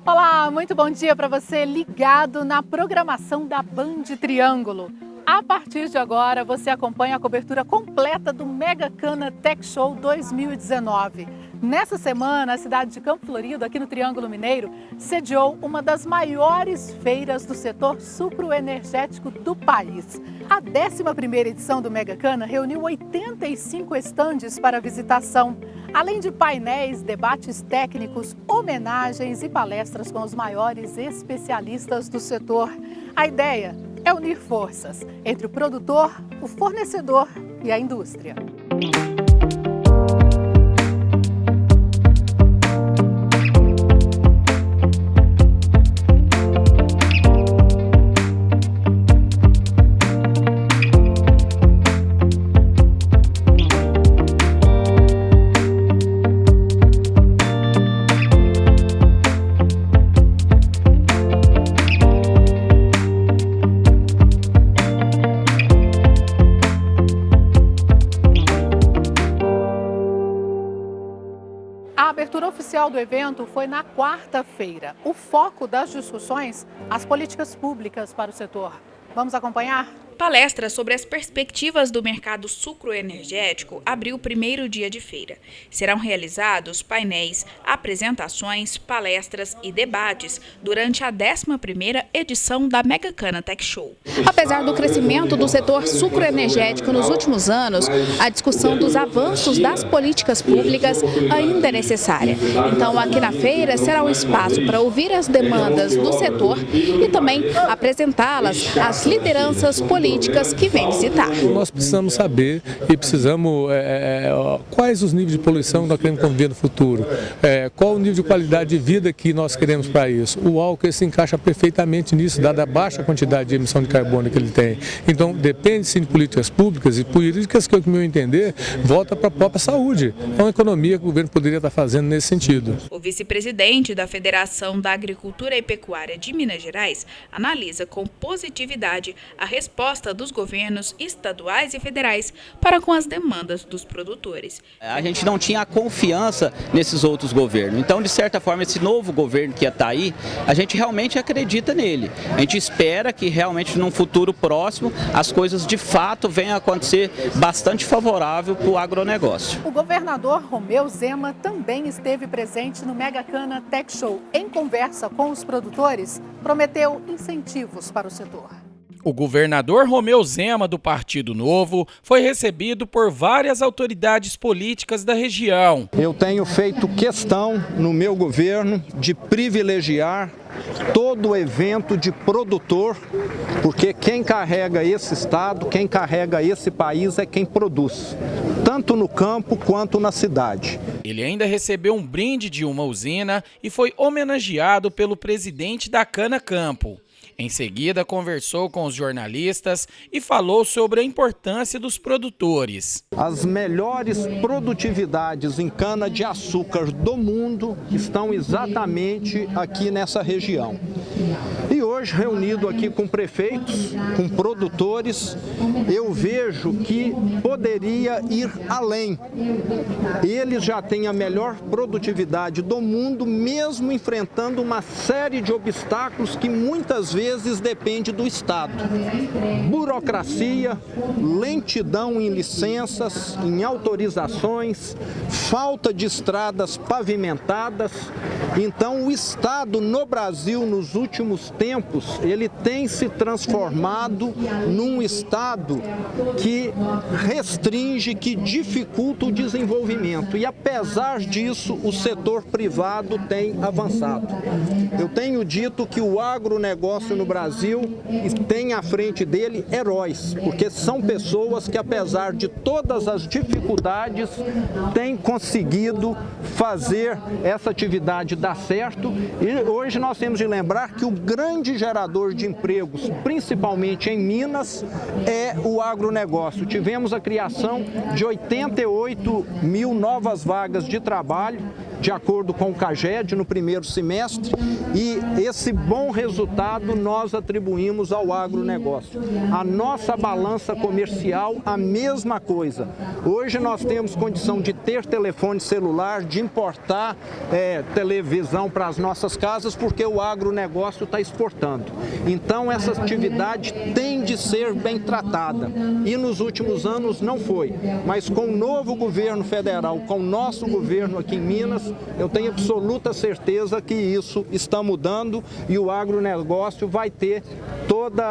Olá, muito bom dia para você ligado na programação da Band Triângulo. A partir de agora, você acompanha a cobertura completa do Mega Cana Tech Show 2019. Nessa semana, a cidade de Campo Florido, aqui no Triângulo Mineiro, sediou uma das maiores feiras do setor sucroenergético do país. A 11ª edição do Mega Cana reuniu 85 estandes para visitação, além de painéis, debates técnicos, homenagens e palestras com os maiores especialistas do setor. A ideia é unir forças entre o produtor, o fornecedor e a indústria. A abertura oficial do evento foi na quarta-feira. O foco das discussões, as políticas públicas para o setor. Vamos acompanhar? Palestra sobre as perspectivas do mercado sucroenergético abriu o primeiro dia de feira. Serão realizados painéis, apresentações, palestras e debates durante a 11ª edição da Mega Cana Tech Show. Apesar do crescimento do setor sucroenergético nos últimos anos, a discussão dos avanços das políticas públicas ainda é necessária. Então, aqui na feira será um espaço para ouvir as demandas do setor e também apresentá-las às lideranças políticas que vem visitar. Nós precisamos saber e precisamos quais os níveis de poluição que nós queremos conviver no futuro, qual o nível de qualidade de vida que nós queremos para isso. O álcool se encaixa perfeitamente nisso, dada a baixa quantidade de emissão de carbono que ele tem. Então depende sim de políticas públicas e políticas que, ao meu entender, volta para a própria saúde. É uma economia que o governo poderia estar fazendo nesse sentido. O vice-presidente da Federação da Agricultura e Pecuária de Minas Gerais analisa com positividade a resposta dos governos estaduais e federais para com as demandas dos produtores. A gente não tinha a confiança nesses outros governos. Então, de certa forma, esse novo governo que está aí, a gente realmente acredita nele. A gente espera que realmente, num futuro próximo, as coisas de fato venham a acontecer bastante favorável para o agronegócio. O governador Romeu Zema também esteve presente no Mega Cana Tech Show. Em conversa com os produtores, prometeu incentivos para o setor. O governador Romeu Zema, do Partido Novo, foi recebido por várias autoridades políticas da região. Eu tenho feito questão, no meu governo, de privilegiar todo evento de produtor, porque quem carrega esse estado, quem carrega esse país é quem produz, tanto no campo quanto na cidade. Ele ainda recebeu um brinde de uma usina e foi homenageado pelo presidente da Cana Campo. Em seguida, conversou com os jornalistas e falou sobre a importância dos produtores. As melhores produtividades em cana-de-açúcar do mundo estão exatamente aqui nessa região. E hoje, reunido aqui com prefeitos, com produtores, eu vejo que poderia ir além. Eles já têm a melhor produtividade do mundo, mesmo enfrentando uma série de obstáculos que muitas vezes depende do Estado. Burocracia, lentidão em licenças, em autorizações, falta de estradas pavimentadas. Então, o Estado no Brasil, nos últimos tempos, ele tem se transformado num Estado que restringe, que dificulta o desenvolvimento. E, apesar disso, o setor privado tem avançado. Eu tenho dito que o agronegócio no Brasil tem à frente dele heróis, porque são pessoas que, apesar de todas as dificuldades, têm conseguido fazer essa atividade dar certo. E hoje nós temos de lembrar que o grande gerador de empregos, principalmente em Minas, é o agronegócio. Tivemos a criação de 88 mil novas vagas de trabalho, de acordo com o CAGED, no primeiro semestre, e esse bom resultado nós atribuímos ao agronegócio. A nossa balança comercial, a mesma coisa. Hoje nós temos condição de ter telefone celular, de importar televisão para as nossas casas, porque o agronegócio está exportando. Então, essa atividade tem de ser bem tratada. E nos últimos anos não foi. Mas com o novo governo federal, com o nosso governo aqui em Minas, eu tenho absoluta certeza que isso está mudando e o agronegócio vai ter todo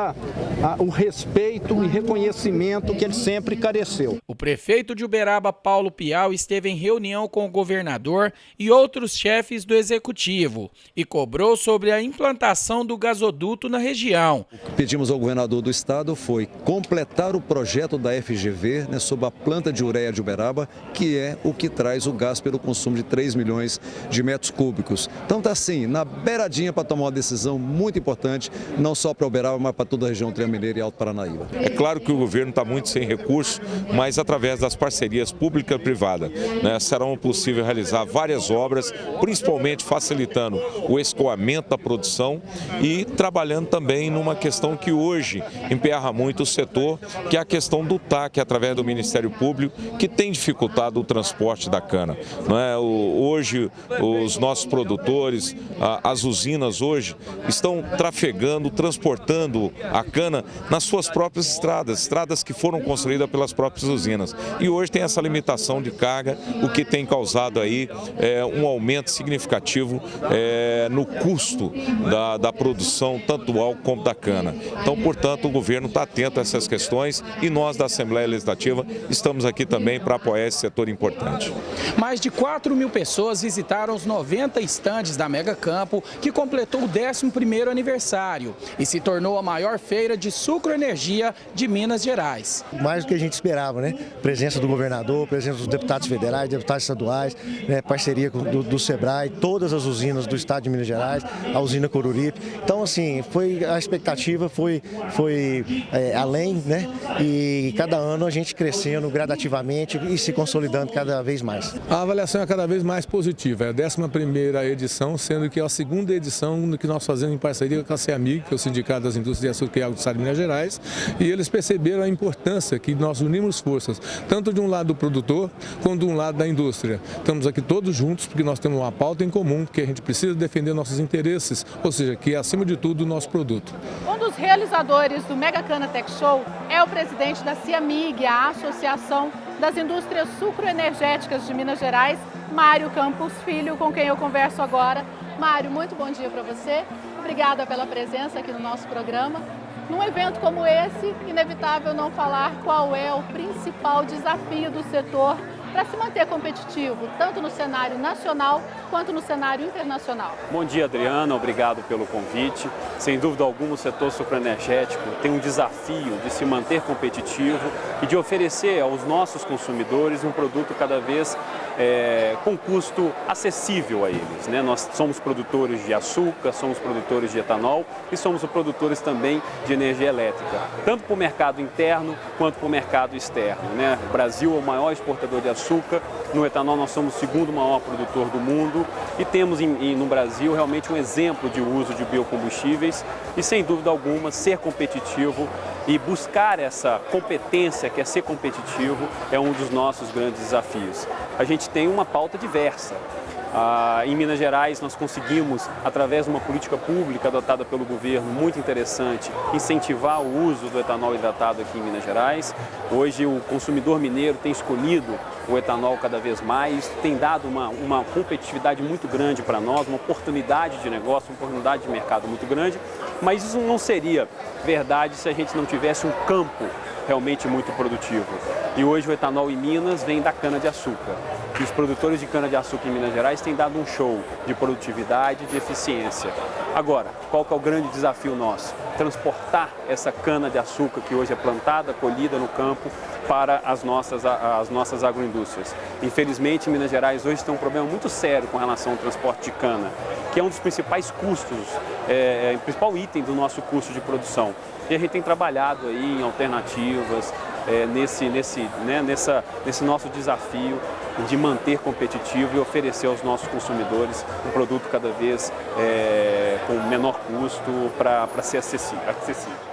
o respeito e reconhecimento que ele sempre careceu. O prefeito de Uberaba, Paulo Piau, esteve em reunião com o governador e outros chefes do executivo e cobrou sobre a implantação do gasoduto na região. O que pedimos ao governador do estado foi completar o projeto da FGV, sobre a planta de ureia de Uberaba, que é o que traz o gás pelo consumo de 3 milhões de metros cúbicos. Então está assim, na beiradinha para tomar uma decisão muito importante, não só para Uberaba, mas para toda a região Triamineira e Alto Paranaíba. É claro que o governo está muito sem recursos, mas através das parcerias pública e privada, serão possível realizar várias obras, principalmente facilitando o escoamento da produção e trabalhando também numa questão que hoje emperra muito o setor, que é a questão do TAC, através do Ministério Público, que tem dificultado o transporte da cana. Hoje, os nossos produtores, as usinas hoje, estão trafegando, transportando a cana nas suas próprias estradas que foram construídas pelas próprias usinas. E hoje tem essa limitação de carga, o que tem causado aí um aumento significativo no custo da produção, tanto do álcool como da cana. Então, portanto, o governo está atento a essas questões e nós da Assembleia Legislativa estamos aqui também para apoiar esse setor importante. Mais de 4 mil pessoas visitaram os 90 estandes da Mega Campo, que completou o 11º aniversário e se tornou a maior feira de sucroenergia de Minas Gerais. Mais do que a gente esperava, né? Presença do governador, presença dos deputados federais, deputados estaduais, parceria do Sebrae, todas as usinas do estado de Minas Gerais, a usina Coruripe. Então, assim, a expectativa foi além, né? E cada ano a gente crescendo gradativamente e se consolidando cada vez mais. A avaliação é cada vez mais positiva. É a 11ª edição, sendo que é a 2ª edição que nós fazemos em parceria com a CEAMIG, que é o Sindicato das Indústrias de Açúcar e Água do Estado de Minas Gerais, e eles perceberam a importância que nós unimos forças, tanto de um lado do produtor, quanto de um lado da indústria. Estamos aqui todos juntos porque nós temos uma pauta em comum, que a gente precisa defender nossos interesses, ou seja, que é acima de tudo o nosso produto. Um dos realizadores do Mega Cana Tech Show é o presidente da CEAMIG, a Associação das Indústrias Sucroenergéticas de Minas Gerais, Mário Campos Filho, com quem eu converso agora. Mário, muito bom dia para você. Obrigada pela presença aqui no nosso programa. Num evento como esse, inevitável não falar qual é o principal desafio do setor para se manter competitivo, tanto no cenário nacional quanto no cenário internacional. Bom dia, Adriana. Obrigado pelo convite. Sem dúvida alguma, o setor sucroenergético tem um desafio de se manter competitivo e de oferecer aos nossos consumidores um produto cada vez com custo acessível a eles, né? Nós somos produtores de açúcar, somos produtores de etanol e somos produtores também de energia elétrica, tanto para o mercado interno quanto para o mercado externo, né? O Brasil é o maior exportador de açúcar, no etanol nós somos o 2º maior produtor do mundo e temos no Brasil realmente um exemplo de uso de biocombustíveis e, sem dúvida alguma, ser competitivo e buscar essa competência, que é ser competitivo, é um dos nossos grandes desafios. A gente tem uma pauta diversa. Em Minas Gerais, nós conseguimos, através de uma política pública adotada pelo governo muito interessante, incentivar o uso do etanol hidratado aqui em Minas Gerais. Hoje, o consumidor mineiro tem escolhido o etanol cada vez mais, tem dado uma competitividade muito grande para nós, uma oportunidade de negócio, uma oportunidade de mercado muito grande, mas isso não seria verdade se a gente não tivesse um campo realmente muito produtivo. E hoje o etanol em Minas vem da cana-de-açúcar. E os produtores de cana-de-açúcar em Minas Gerais têm dado um show de produtividade, de eficiência. Agora, qual que é o grande desafio nosso? Transportar essa cana-de-açúcar que hoje é plantada, colhida no campo, para as nossas agroindústrias. Infelizmente, Minas Gerais hoje tem um problema muito sério com relação ao transporte de cana, que é um dos principais custos, o principal item do nosso custo de produção. E a gente tem trabalhado aí em alternativas, nesse nosso desafio de manter competitivo e oferecer aos nossos consumidores um produto cada vez com menor custo para ser acessível.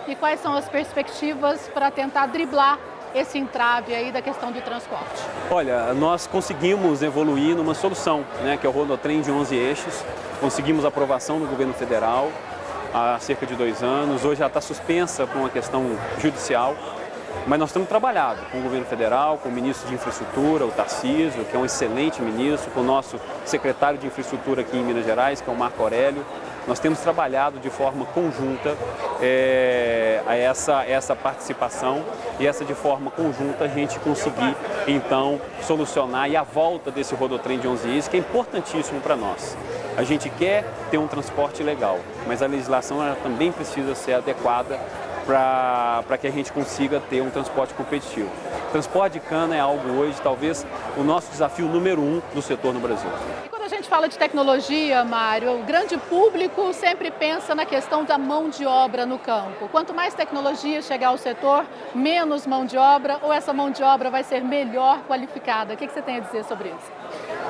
E quais são as perspectivas para tentar driblar esse entrave aí da questão do transporte? Olha, nós conseguimos evoluir numa solução, né, que é o Rodotrem de 11 eixos. Conseguimos aprovação no governo federal há cerca de 2 anos. Hoje já está suspensa por uma questão judicial. Mas nós estamos trabalhando com o governo federal, com o ministro de Infraestrutura, o Tarcísio, que é um excelente ministro, com o nosso secretário de Infraestrutura aqui em Minas Gerais, que é o Marco Aurélio. Nós temos trabalhado de forma conjunta essa participação e de forma conjunta a gente conseguir, então, solucionar a volta desse Rodotrem de 11 eixos, que é importantíssimo para nós. A gente quer ter um transporte legal, mas a legislação ela também precisa ser adequada para que a gente consiga ter um transporte competitivo. Transporte de cana é algo hoje, talvez, o nosso desafio número 1 do setor no Brasil. E quando a gente fala de tecnologia, Mário, o grande público sempre pensa na questão da mão de obra no campo. Quanto mais tecnologia chegar ao setor, menos mão de obra, ou essa mão de obra vai ser melhor qualificada? O que você tem a dizer sobre isso?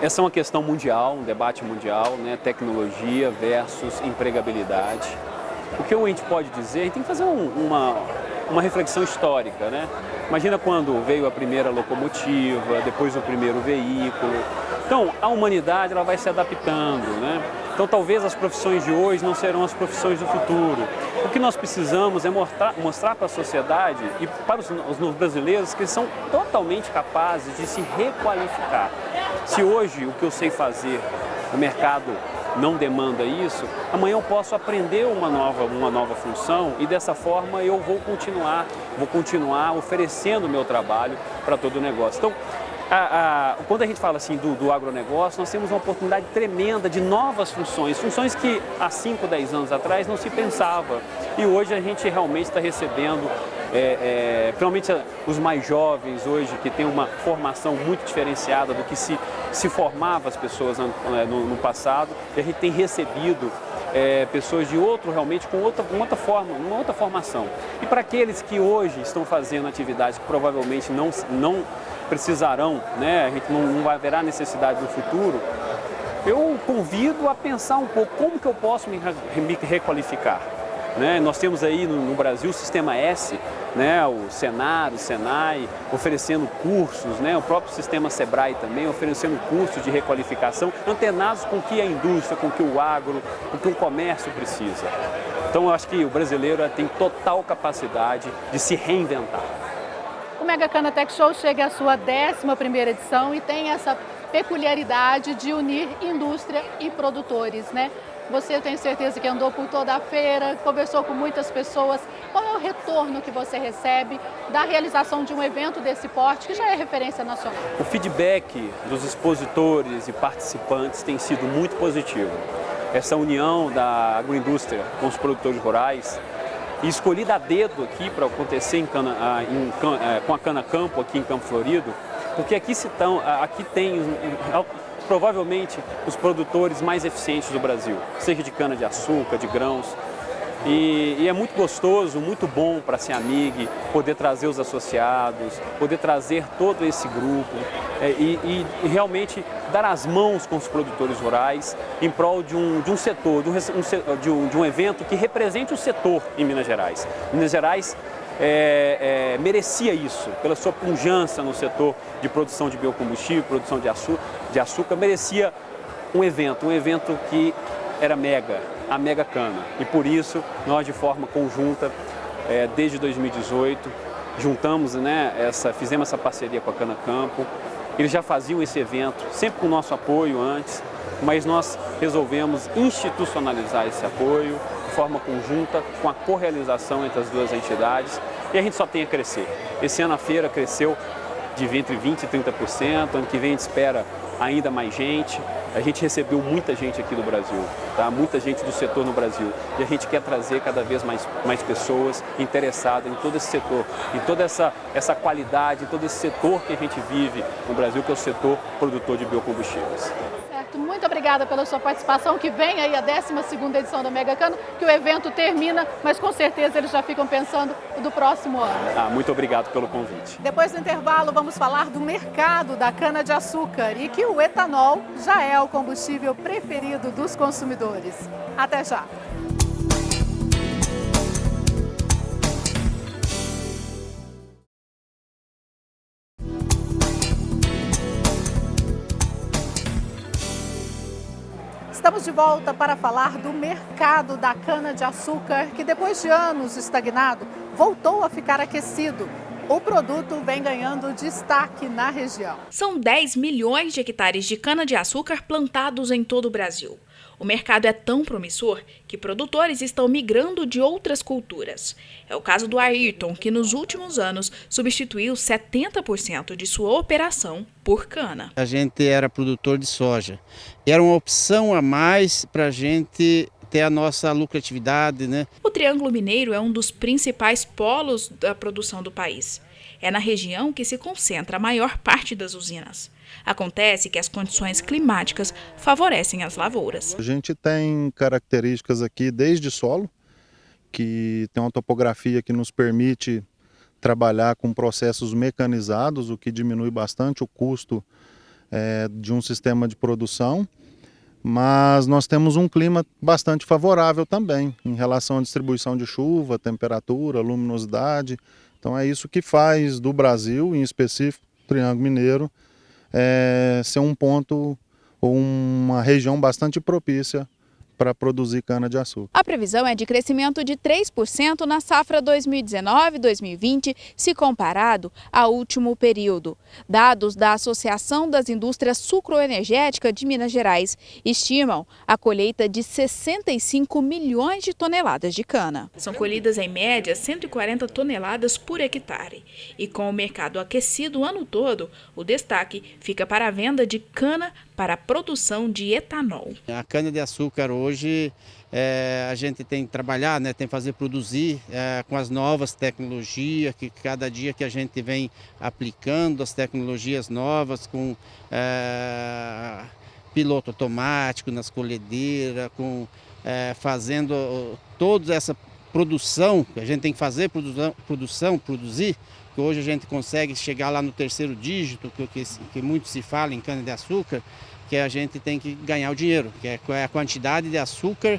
Essa é uma questão mundial, um debate mundial, né? Tecnologia versus empregabilidade. O que a gente pode dizer, a gente tem que fazer uma reflexão histórica, né? Imagina quando veio a primeira locomotiva, depois o primeiro veículo. Então, a humanidade ela vai se adaptando, né? Então, talvez as profissões de hoje não serão as profissões do futuro. O que nós precisamos é mostrar para a sociedade e para os brasileiros que eles são totalmente capazes de se requalificar. Se hoje o que eu sei fazer, o mercado não demanda isso, amanhã eu posso aprender uma nova função e dessa forma eu vou continuar oferecendo o meu trabalho para todo o negócio. Então, quando a gente fala assim do agronegócio, nós temos uma oportunidade tremenda de novas funções que há 5, 10 anos atrás não se pensava. E hoje a gente realmente está recebendo, principalmente os mais jovens hoje, que têm uma formação muito diferenciada do que se formava as pessoas no passado, e a gente tem recebido pessoas de realmente com uma outra formação. E para aqueles que hoje estão fazendo atividades que provavelmente não precisarão, né, a gente não vai haverá necessidade no futuro, eu convido a pensar um pouco como que eu posso me requalificar. Né? Nós temos aí no Brasil o Sistema S, né? O Senar, o Senai, oferecendo cursos, né? O próprio Sistema Sebrae também oferecendo cursos de requalificação, antenados com o que a indústria, com o que o agro, com o que o comércio precisa. Então eu acho que o brasileiro tem total capacidade de se reinventar. O Mega Cana Tech Show chega à sua 11ª edição e tem essa peculiaridade de unir indústria e produtores, né? Você, eu tenho certeza que andou por toda a feira, conversou com muitas pessoas. Qual é o retorno que você recebe da realização de um evento desse porte, que já é referência nacional? O feedback dos expositores e participantes tem sido muito positivo. Essa união da agroindústria com os produtores rurais, e escolhida a dedo aqui para acontecer com a Cana Campo, aqui em Campo Florido, porque aqui tem provavelmente os produtores mais eficientes do Brasil, seja de cana-de-açúcar, de grãos. E é muito gostoso, muito bom para a CEAMIG poder trazer os associados, poder trazer todo esse grupo e realmente dar as mãos com os produtores rurais em prol de um setor, de um evento que represente o setor em Minas Gerais. Minas Gerais merecia isso, pela sua pujança no setor de produção de biocombustível, produção de açúcar, merecia um evento que era a Mega Cana. E por isso, nós de forma conjunta, desde 2018, juntamos, né, fizemos essa parceria com a Cana Campo. Eles já faziam esse evento, sempre com o nosso apoio antes, mas nós resolvemos institucionalizar esse apoio de forma conjunta, com a correalização entre as duas entidades, e a gente só tem a crescer. Esse ano a feira cresceu entre 20% e 30%, ano que vem a gente espera ainda mais gente. A gente recebeu muita gente aqui do Brasil, tá? Muita gente do setor no Brasil. E a gente quer trazer cada vez mais pessoas interessadas em todo esse setor, em toda essa qualidade, em todo esse setor que a gente vive no Brasil, que é o setor produtor de biocombustíveis. Certo, muito obrigada pela sua participação, que vem aí a 12ª edição da MegaCana, que o evento termina, mas com certeza eles já ficam pensando do próximo ano. Muito obrigado pelo convite. Depois do intervalo, vamos falar do mercado da cana-de-açúcar e que o etanol já é o combustível preferido dos consumidores. Até já! Estamos de volta para falar do mercado da cana-de-açúcar, que depois de anos estagnado, voltou a ficar aquecido. O produto vem ganhando destaque na região. São 10 milhões de hectares de cana-de-açúcar plantados em todo o Brasil. O mercado é tão promissor que produtores estão migrando de outras culturas. É o caso do Ayrton, que nos últimos anos substituiu 70% de sua operação por cana. A gente era produtor de soja. Era uma opção a mais para a gente ter a nossa lucratividade, né? O Triângulo Mineiro é um dos principais polos da produção do país. É na região que se concentra a maior parte das usinas. Acontece que as condições climáticas favorecem as lavouras. A gente tem características aqui desde solo, que tem uma topografia que nos permite trabalhar com processos mecanizados, o que diminui bastante o custo de um sistema de produção. Mas nós temos um clima bastante favorável também, em relação à distribuição de chuva, temperatura, luminosidade. Então é isso que faz do Brasil, em específico o Triângulo Mineiro, ser um ponto ou uma região bastante propícia para produzir cana-de-açúcar. A previsão é de crescimento de 3% na safra 2019-2020, se comparado ao último período. Dados da Associação das Indústrias Sucroenergéticas de Minas Gerais estimam a colheita de 65 milhões de toneladas de cana. São colhidas em média 140 toneladas por hectare. E com o mercado aquecido o ano todo, o destaque fica para a venda de cana para a produção de etanol. A cana-de-açúcar hoje a gente tem que trabalhar, né, tem que fazer produzir com as novas tecnologias, que cada dia que a gente vem aplicando as tecnologias novas, com piloto automático nas colhedeiras, fazendo toda essa produção que a gente tem que fazer, produzir, que hoje a gente consegue chegar lá no terceiro dígito, que muito se fala em cana-de-açúcar, que a gente tem que ganhar o dinheiro, que é a quantidade de açúcar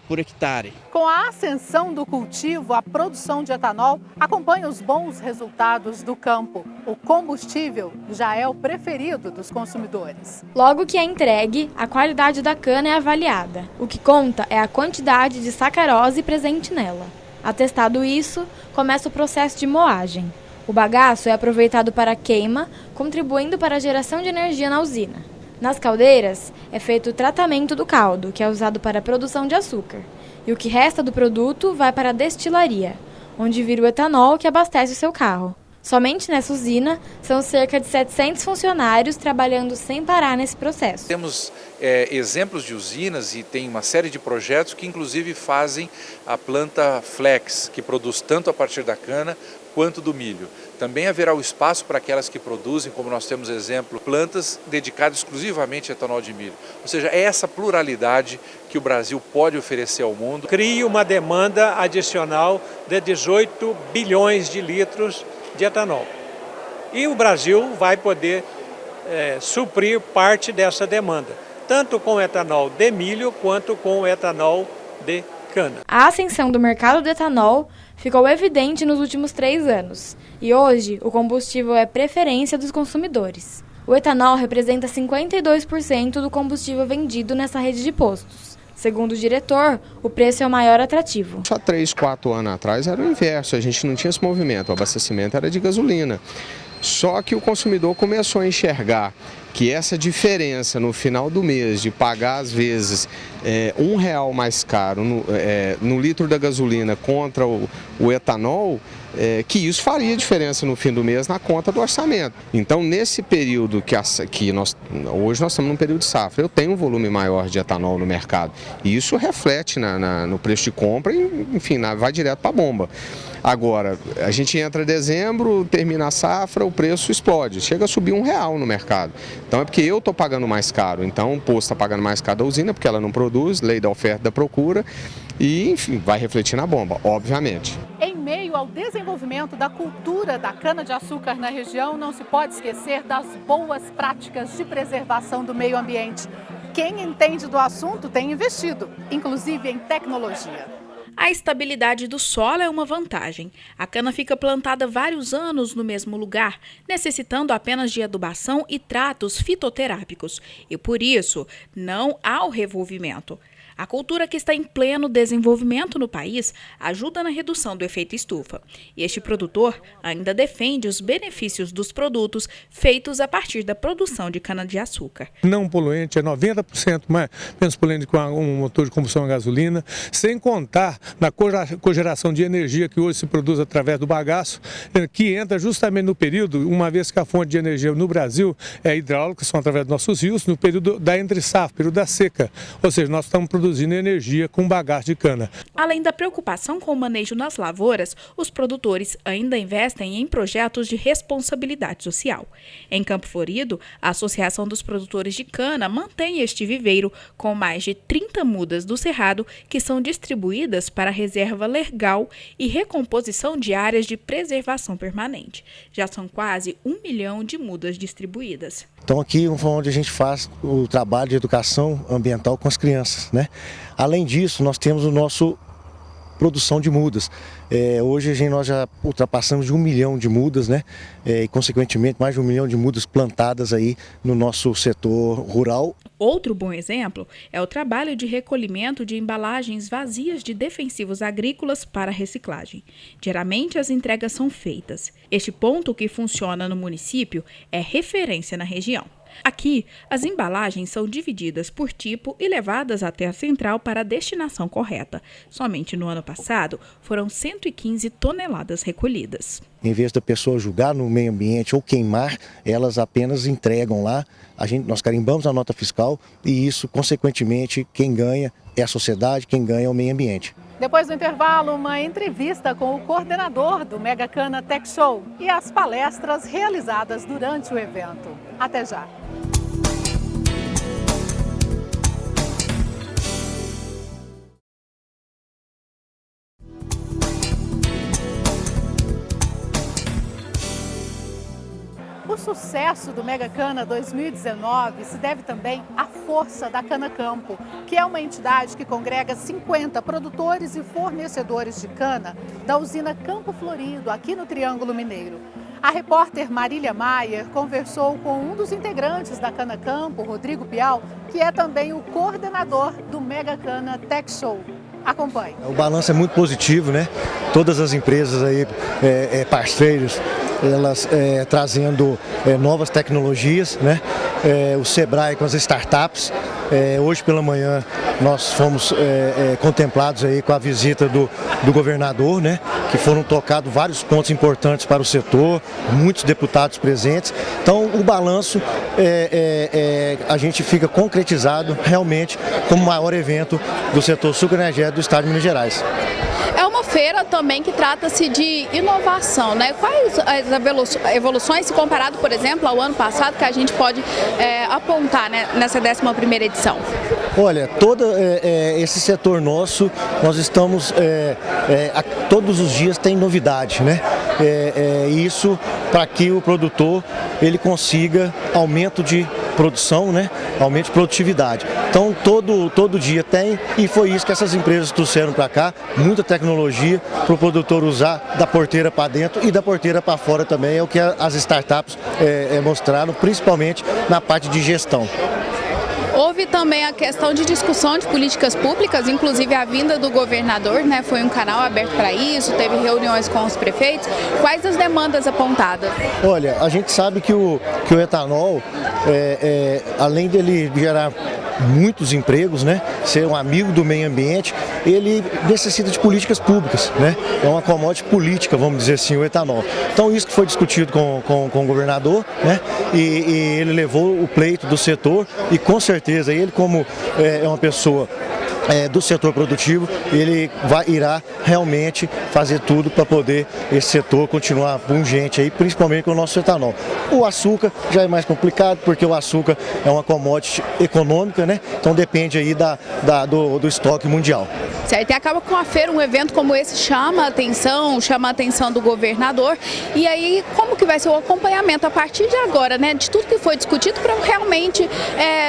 por hectare. Com a ascensão do cultivo, a produção de etanol acompanha os bons resultados do campo. O combustível já é o preferido dos consumidores. Logo que é entregue, a qualidade da cana é avaliada. O que conta é a quantidade de sacarose presente nela. Atestado isso, começa o processo de moagem. O bagaço é aproveitado para queima, contribuindo para a geração de energia na usina. Nas caldeiras, é feito o tratamento do caldo, que é usado para a produção de açúcar. E o que resta do produto vai para a destilaria, onde vira o etanol que abastece o seu carro. Somente nessa usina, são cerca de 700 funcionários trabalhando sem parar nesse processo. Temos exemplos de usinas e tem uma série de projetos que inclusive fazem a planta Flex, que produz tanto a partir da cana quanto do milho. Também haverá o espaço para aquelas que produzem, como nós temos exemplo, plantas dedicadas exclusivamente a etanol de milho. Ou seja, é essa pluralidade que o Brasil pode oferecer ao mundo. Cria uma demanda adicional de 18 bilhões de litros de etanol. E o Brasil vai poder suprir parte dessa demanda, tanto com etanol de milho quanto com etanol de cana. A ascensão do mercado do etanol ficou evidente nos últimos 3 anos e hoje o combustível é preferência dos consumidores. O etanol representa 52% do combustível vendido nessa rede de postos. Segundo o diretor, o preço é o maior atrativo. Só 3, 4 anos atrás era o inverso, a gente não tinha esse movimento, o abastecimento era de gasolina. Só que o consumidor começou a enxergar que essa diferença no final do mês de pagar às vezes R$1 mais caro no litro da gasolina contra o etanol que isso faria diferença no fim do mês na conta do orçamento. Então, nesse período hoje nós estamos num período de safra, eu tenho um volume maior de etanol no mercado e isso reflete no preço de compra e, enfim, vai direto para a bomba. Agora, a gente entra em dezembro, termina a safra, o preço explode, chega a subir R$1 no mercado. Então é porque eu estou pagando mais caro, então o posto está pagando mais caro da usina porque ela não produz, lei da oferta e da procura e, enfim, vai refletir na bomba, obviamente. Em meio ao desenvolvimento da cultura da cana-de-açúcar na região, não se pode esquecer das boas práticas de preservação do meio ambiente. Quem entende do assunto tem investido, inclusive em tecnologia. A estabilidade do solo é uma vantagem. A cana fica plantada vários anos no mesmo lugar, necessitando apenas de adubação e tratos fitoterápicos. E por isso, não há o revolvimento. A cultura que está em pleno desenvolvimento no país ajuda na redução do efeito estufa. E este produtor ainda defende os benefícios dos produtos feitos a partir da produção de cana-de-açúcar. Não poluente, é 90% menos poluente que um motor de combustão a gasolina, sem contar na cogeração de energia que hoje se produz através do bagaço, que entra justamente no período, uma vez que a fonte de energia no Brasil é hidráulica, são através dos nossos rios, no período da entre-safra, período da seca. Ou seja, nós estamos produzindo energia com bagaço de cana. Além da preocupação com o manejo nas lavouras, os produtores ainda investem em projetos de responsabilidade social. Em Campo Florido, a Associação dos Produtores de Cana mantém este viveiro com mais de 30 mudas do cerrado que são distribuídas para reserva legal e recomposição de áreas de preservação permanente. Já são quase 1 milhão de mudas distribuídas. Então aqui é onde a gente faz o trabalho de educação ambiental com as crianças, né? Além disso, nós temos o nosso produção de mudas. Hoje nós já ultrapassamos de 1 milhão de mudas, né? E consequentemente mais de 1 milhão de mudas plantadas aí no nosso setor rural. Outro bom exemplo é o trabalho de recolhimento de embalagens vazias de defensivos agrícolas para reciclagem. Diariamente as entregas são feitas. Este ponto que funciona no município é referência na região. Aqui, as embalagens são divididas por tipo e levadas até a central para a destinação correta. Somente no ano passado, foram 115 toneladas recolhidas. Em vez da pessoa julgar no meio ambiente ou queimar, elas apenas entregam lá. Nós carimbamos a nota fiscal e isso, consequentemente, quem ganha é a sociedade, quem ganha é o meio ambiente. Depois do intervalo, uma entrevista com o coordenador do Mega Cana Tech Show e as palestras realizadas durante o evento. Até já! O sucesso do Mega Cana 2019 se deve também à força da Cana Campo, que é uma entidade que congrega 50 produtores e fornecedores de cana da usina Campo Florido, aqui no Triângulo Mineiro. A repórter Marília Maier conversou com um dos integrantes da Cana Campo, Rodrigo Pial, que é também o coordenador do Mega Cana Tech Show. Acompanhe. O balanço é muito positivo, né? Todas as empresas aí, parceiros, elas trazendo novas tecnologias, né? O Sebrae com as startups. Hoje pela manhã nós fomos contemplados aí com a visita do governador, né? Que foram tocados vários pontos importantes para o setor, muitos deputados presentes. Então o balanço a gente fica concretizado realmente como o maior evento do setor sucroenergético do estado de Minas Gerais. É uma feira também que trata-se de inovação, né? Quais as evoluções, se comparado, por exemplo, ao ano passado, que a gente pode apontar, né, nessa 11ª edição? Olha, todo esse setor nosso, nós estamos, todos os dias tem novidade, né? Isso para que o produtor ele consiga aumento de produção, né? Aumento de produtividade. Então todo dia tem, e foi isso que essas empresas trouxeram para cá, muita tecnologia para o produtor usar da porteira para dentro e da porteira para fora também, é o que as startups mostraram, principalmente na parte de gestão. Houve também a questão de discussão de políticas públicas, inclusive a vinda do governador, né? Foi um canal aberto para isso, teve reuniões com os prefeitos. Quais as demandas apontadas? Olha, a gente sabe que o etanol, além dele gerar muitos empregos, né? Ser um amigo do meio ambiente, ele necessita de políticas públicas, né? É uma commodity política, vamos dizer assim, o etanol. Então isso que foi discutido com o governador, né? E ele levou o pleito do setor e com certeza ele, como é uma pessoa do setor produtivo, ele irá realmente fazer tudo para poder esse setor continuar pungente aí, principalmente com o nosso etanol. O açúcar já é mais complicado, porque o açúcar é uma commodity econômica, né? Então depende aí do estoque mundial. Certo, e acaba com a feira, um evento como esse chama a atenção do governador. E aí, como que vai ser o acompanhamento a partir de agora, né? De tudo que foi discutido para realmente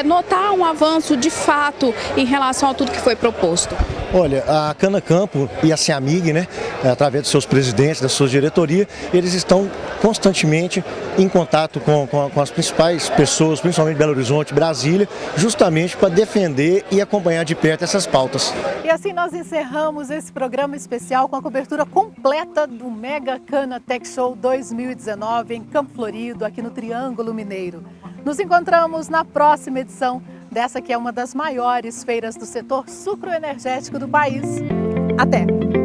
notar um avanço de fato em relação a tudo que foi proposto? Olha, a Cana Campo e a CEAMIG, né, através dos seus presidentes, da sua diretoria, eles estão constantemente em contato com as principais pessoas, principalmente Belo Horizonte, Brasília, justamente para defender e acompanhar de perto essas pautas. E assim nós encerramos esse programa especial com a cobertura completa do Mega Cana Tech Show 2019 em Campo Florido, aqui no Triângulo Mineiro. Nos encontramos na próxima edição dessa que é uma das maiores feiras do setor sucroenergético do país. Até!